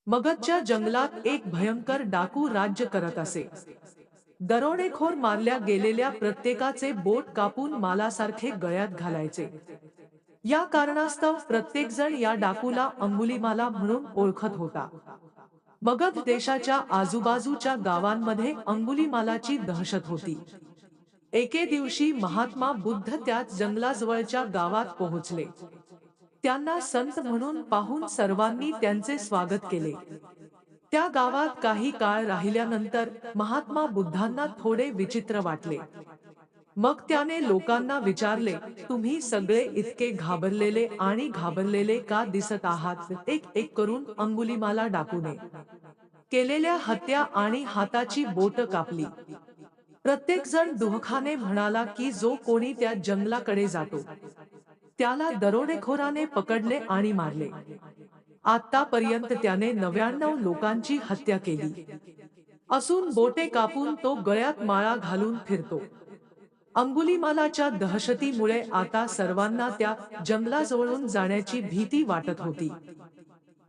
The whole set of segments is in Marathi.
मगधच्या जंगलात एक भयंकर डाकू राज्य करत असे. दरोडेखोर मारल्या गेलेल्या प्रत्येकाचे बोट कापून मालासारखे गळ्यात घालायचे. या कारणास्तव प्रत्येकजण या डाकूला अंगुलीमाला म्हणून ओळखत होता. मगध देशाच्या आजूबाजूच्या गावांमध्ये अंगुलीमालाची दहशत होती. एके दिवशी महात्मा बुद्ध त्याच जंगलाजवळच्या गावात पोहोचले. त्यांना संत म्हणून पाहून सर्वांनी त्यांचे स्वागत केले. त्या गावात काही काळ राहिल्यानंतर महात्मा बुद्धांना थोडे विचित्र वाटले. मग त्याने लोकांना विचारले, तुम्ही सगळे इतके घाबरलेले का दिसत आहात? एक एक करून अंगुलीमाला डाकूने केलेल्या हत्या आणि हाताची बोट कापली. प्रत्येक जण दुःखाने म्हणाला की जो कोणी त्या जंगलाकडे जातो त्याला दरोडेखोराने पकडले आणि मारले. आतापर्यंत त्याने 99 लोकांची हत्या केली असून बोटे कापून तो गळ्यात माळा घालून फिरतो. अंगुलीमालाच्या दहशतीमुळे आता सर्वांना त्या जंगलाजवळून जाण्याची भीती वाटत होती.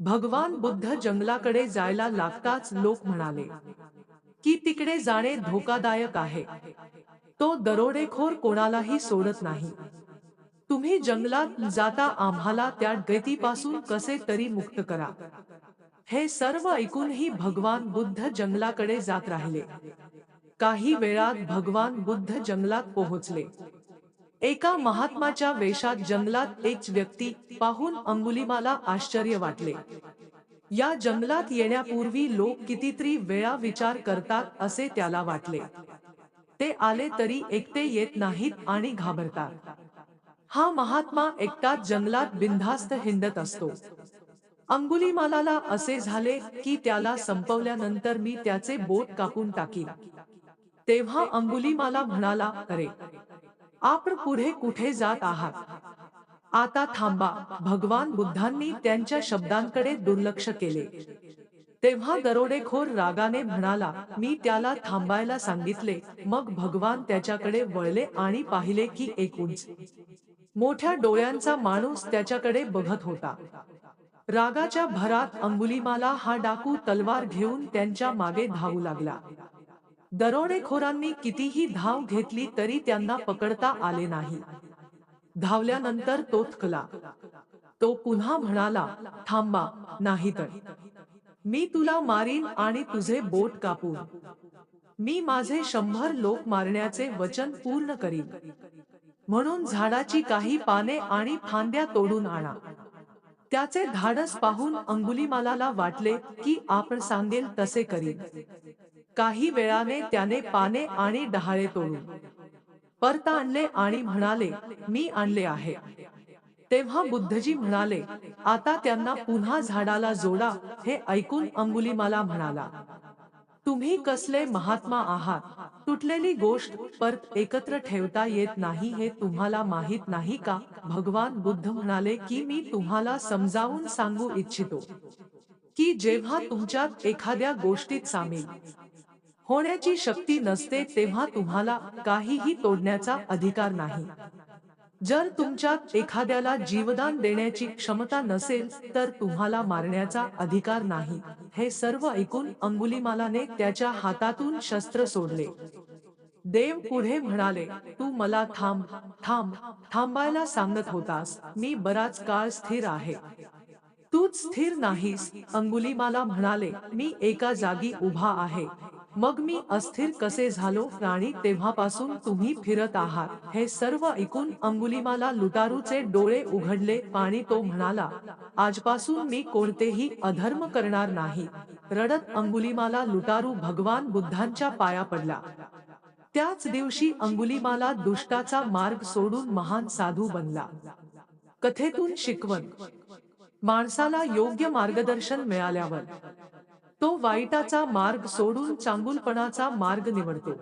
भगवान बुद्ध जंगलाकडे जायला लागताच लोक म्हणाले की तिकडे जाणे धोकादायक आहे. तो दरोडेखोर कोणालाही सोडत नाही. तुम्ही जंगलात जाता आम्हाला त्या दैत्यापासून कसे तरी मुक्त करा. हे सर्व ऐकूनही भगवान बुद्ध जंगलाकडे जात राहिले. काही वेळात भगवान बुद्ध जंगलात पोहोचले. एका महात्माच्या वेशात जंगलात एक व्यक्ती पाहून अंगुलीमाला आश्चर्य वाटले. या जंगलात येण्यापूर्वी लोक कितीतरी वेळा विचार करतात असे त्याला वाटले. ते आले तरी एकटे येत नाहीत आणि घाबरतात. हा महात्मा एकटाच जंगलात बिनधास्त हिंडत असतो. अंगुलीमालाला असे झाले की त्याला संपवल्यानंतर मी त्याचे बोट कापून टाकीन. तेव्हा अंगुलीमाला म्हणाला, अरे, आपण पुढे कुठे जात आहात? आता थांबा. भगवान बुद्धांनी त्यांच्या शब्दांकडे दुर्लक्ष केले. तेव्हा दरोडेखोर रागाने म्हणाला, मी त्याला थांबायला सांगितले. मग भगवान त्याच्याकडे वळले आणि पाहिले की एक उंच मोठ्या डोळ्यांचा माणूस त्याच्याकडे बघत होता. रागाच्या भरात अंगुलीमाला हा डाकू तलवार घेऊन त्यांच्या मागे धावू लागला. दरोडेखोरांनी कितीही धाव घेतली तरी त्यांना पकडता आले नाही. धावल्यानंतर तो थकला. तो पुन्हा म्हणाला, थांबा, नाहीतर मी तुला मारीन आणि तुझे बोट कापून मी माझे 100 लोक मारण्याचे वचन पूर्ण करीन. म्हणून झाडाची काही पाने आणि फांद्या तोडून आणा. त्याचे धाडस पाहून अंगुलीमालाला वाटले की आपण सांगेल तसे करीन. काही वेळाने त्याने पाने आणि डहाळे तोडून परत आणले आणि म्हणाले, मी आणले आहे. तेव्हा बुद्धजी म्हणाले, आता त्यांना पुन्हा झाडाला जोडा. हे ऐकून अंगुलीमाला म्हणाला, तुम्ही कसले महात्मा आहात? तुटलेली गोष्ट परत एकत्र ठेवता येत नाही हे तुम्हाला माहित नाही का? भगवान बुद्ध म्हणाले की मी तुम्हाला समजावून सांगू इच्छितो की जेव्हा तुमच्यात एखाद्या गोष्टीत सामील होण्याची शक्ती नसते तेव्हा तुम्हाला काहीही तोडण्याचा अधिकार नाही. जर तुमच्यात एखाद्याला जीवदान देण्याची क्षमता नसेल तर तुम्हाला मारण्याचा अधिकार नाही. हे सर्व ऐकून अंगुलीमालाने त्याच्या हातातून शस्त्र सोडले. देव पुढे म्हणाले, तू मला थांबायला सांगत होतास. मी बराच काळ स्थिर आहे. तूच स्थिर नाहीस. अंगुलीमाला म्हणाले, मी एका जागी उभा आहे. मग मी अस्थिर कसे झालो? आणि तेव्हापासून तुम्ही फिरत आहात. हे सर्व ऐकून अंगुलीमाला लुटारूचे डोळे उघडले आणि तो म्हणाला, आजपासून मी कोणतेही अधर्म करणार नाही. रडत अंगुलीमाला लुटारू भगवान बुद्धांच्या पाया पडला. त्याच दिवशी अंगुलीमाला दुष्टाचा मार्ग सोडून महान साधू बनला. कथेतून शिकवण: माणसाला योग्य मार्गदर्शन मिळाल्यावर तो वाईटाचा मार्ग सोडून चांगुलपणाचा मार्ग निवडतो.